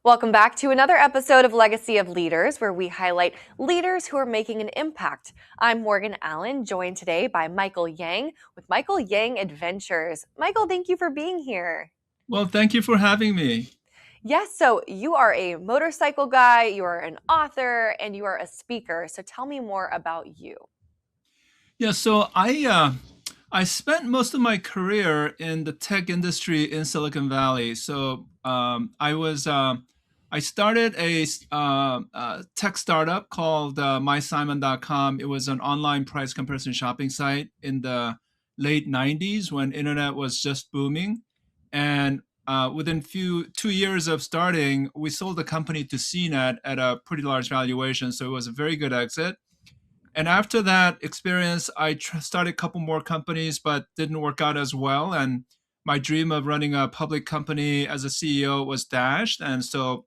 Welcome back to another episode of Legacy of Leaders, where we highlight leaders who are making an impact. I'm Morgan Allen, joined today by Michael Yang with Michael Yang Adventures. Michael, thank you for being here. Well, thank you for having me. Yes, so you are a motorcycle guy, you are an author, and you are a speaker. So tell me more about you. Yeah, so I spent most of my career in the tech industry in Silicon Valley. I started a tech startup called mysimon.com. It was an online price comparison shopping site in the late 90s when internet was just booming. And within 2 years of starting, we sold the company to CNET at a pretty large valuation. So it was a very good exit. And after that experience, started a couple more companies, but didn't work out as well. And my dream of running a public company as a CEO was dashed. And so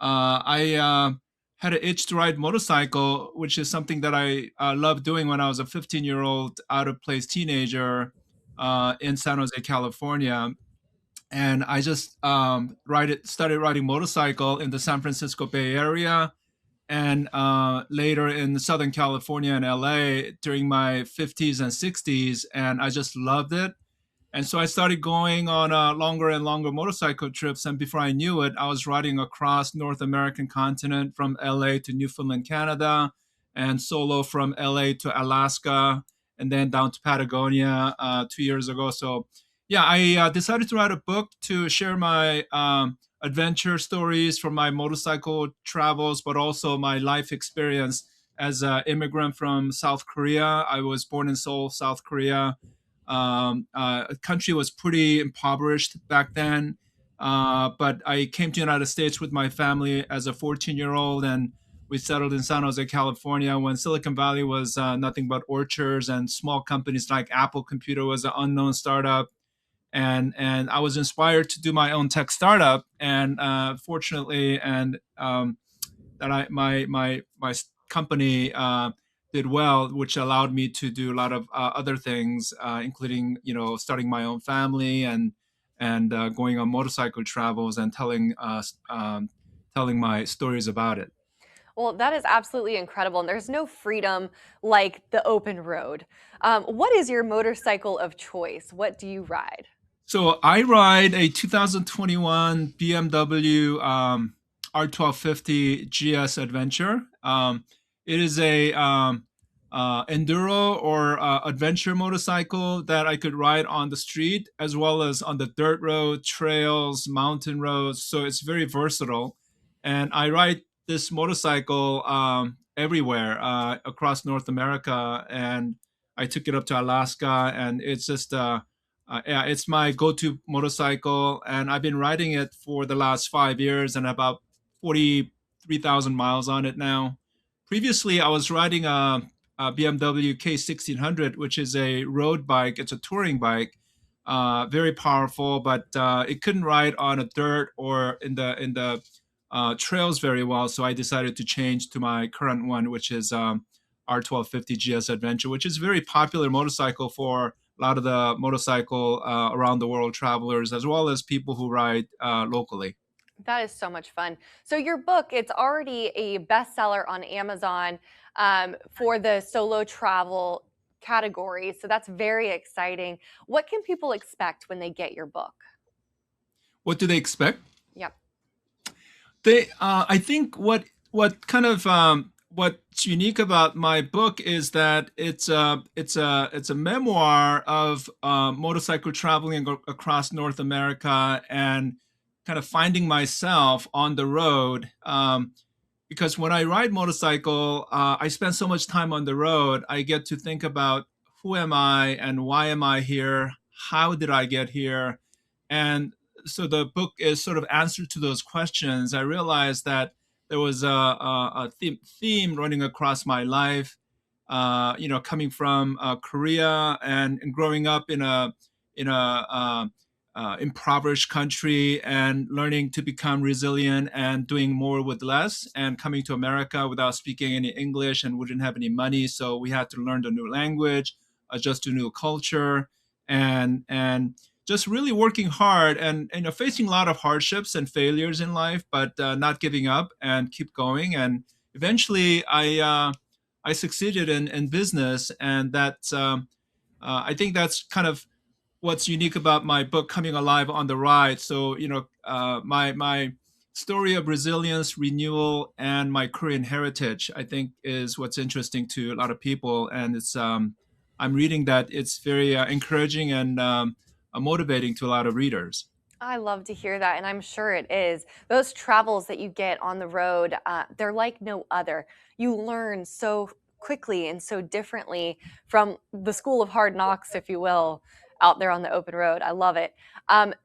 I had an itch to ride motorcycle, which is something that I loved doing when I was a 15-year-old out of place teenager in San Jose, California. And I just started riding motorcycle in the San Francisco Bay Area and later in Southern California and LA during my 50s and 60s. And I just loved it. And so I started going on longer and longer motorcycle trips. And before I knew it, I was riding across North American continent from LA to Newfoundland, Canada, and solo from LA to Alaska, and then down to Patagonia 2 years ago. So yeah, I decided to write a book to share my adventure stories from my motorcycle travels, but also my life experience as an immigrant from South Korea. I was born in Seoul, South Korea. Country was pretty impoverished back then, but I came to the United States with my family as a 14-year-old, and we settled in San Jose, California, when Silicon Valley was nothing but orchards and small companies like Apple Computer was an unknown startup. And I was inspired to do my own tech startup, and fortunately, and that I my company did well, which allowed me to do a lot of other things, including starting my own family and going on motorcycle travels and telling my stories about it. Well, that is absolutely incredible. And there's no freedom like the open road. What is your motorcycle of choice? What do you ride? So I ride a 2021 BMW R1250 GS Adventure. It is a enduro or adventure motorcycle that I could ride on the street as well as on the dirt road, trails, mountain roads. So it's very versatile, and I ride this motorcycle everywhere across North America, and I took it up to Alaska, and it's just yeah, it's my go-to motorcycle, and I've been riding it for the last 5 years, and about 43,000 miles on it now. Previously, I was riding a BMW K1600, which is a road bike. It's a touring bike, very powerful, but it couldn't ride on a dirt or in the trails very well. So I decided to change to my current one, which is R1250 GS Adventure, which is a very popular motorcycle for a lot of the motorcycle around the world travelers, as well as people who ride locally. That is so much fun. So your book, it's already a bestseller on Amazon for the solo travel category. So that's very exciting. What can people expect when they get your book? What do they expect? Yep. I think what's unique about my book is that it's a memoir of motorcycle traveling across North America and kind of finding myself on the road. Because when I ride motorcycle, I spend so much time on the road. I get to think about who am I and why am I here? How did I get here? And so the book is sort of answer to those questions. I realized that there was a theme running across my life. Coming from Korea and growing up in a impoverished country and learning to become resilient and doing more with less, and coming to America without speaking any English and wouldn't have any money, so we had to learn the new language, adjust to new culture, and just really working hard and facing a lot of hardships and failures in life, but not giving up and keep going. And eventually, I succeeded in business, and that's I think that's kind of what's unique about my book, Coming Alive on the Ride. So my story of resilience, renewal, and my Korean heritage, I think, is what's interesting to a lot of people. And it's I'm reading that it's very encouraging and motivating to a lot of readers. I love to hear that, and I'm sure it is. Those travels that you get on the road, they're like no other. You learn so quickly and so differently from the school of hard knocks, if you will, out there on the open road. I love it.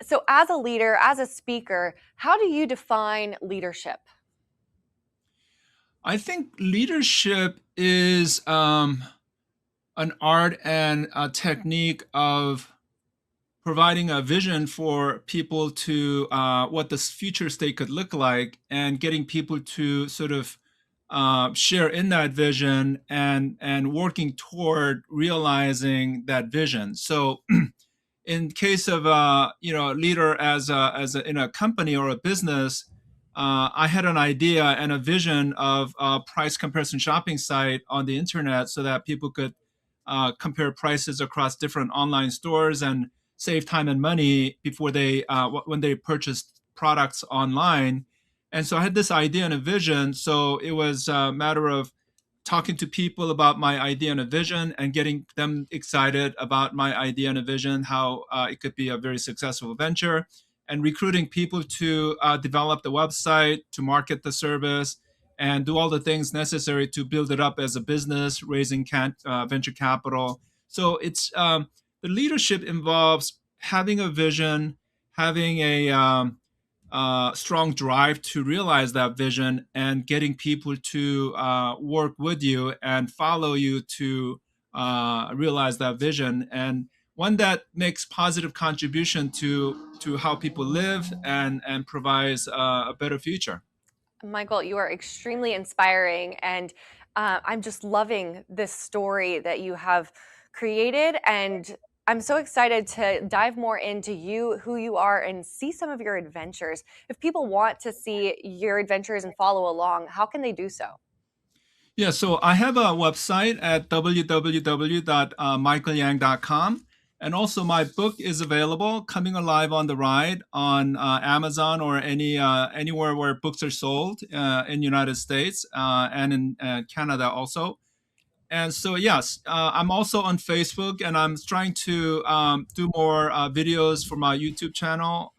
So, as a leader, as a speaker, how do you define leadership? I think leadership is an art and a technique of providing a vision for people to what the future state could look like, and getting people to sort of share in that vision and working toward realizing that vision. So in case of a leader in a company or a business, I had an idea and a vision of a price comparison shopping site on the internet so that people could compare prices across different online stores and save time and money before they when they purchased products online. And so I had this idea and a vision. So it was a matter of talking to people about my idea and a vision and getting them excited about my idea and a vision, how it could be a very successful venture, and recruiting people to develop the website, to market the service, and do all the things necessary to build it up as a business, raising venture capital. So it's the leadership involves having a vision, having a strong drive to realize that vision, and getting people to work with you and follow you to realize that vision, and one that makes positive contribution to how people live and provides a better future. Michael, you are extremely inspiring, and I'm just loving this story that you have created. And I'm so excited to dive more into you, who you are, and see some of your adventures. If people want to see your adventures and follow along, how can they do so? Yeah, so I have a website at www.michaelyang.com. And also, my book is available, Coming Alive on the Ride, on Amazon or anywhere where books are sold in United States and in Canada also. And so, yes, I'm also on Facebook, and I'm trying to do more videos for my YouTube channel.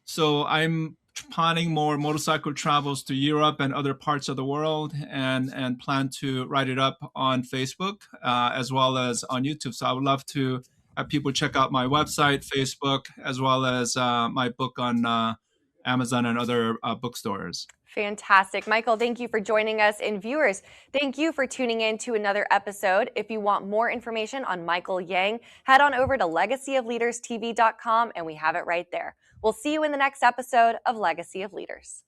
So I'm planning more motorcycle travels to Europe and other parts of the world, and plan to write it up on Facebook as well as on YouTube. So I would love to have people check out my website, Facebook, as well as my book on Amazon and other bookstores. Fantastic. Michael, thank you for joining us. And viewers, thank you for tuning in to another episode. If you want more information on Michael Yang, head on over to legacyofleaderstv.com and we have it right there. We'll see you in the next episode of Legacy of Leaders.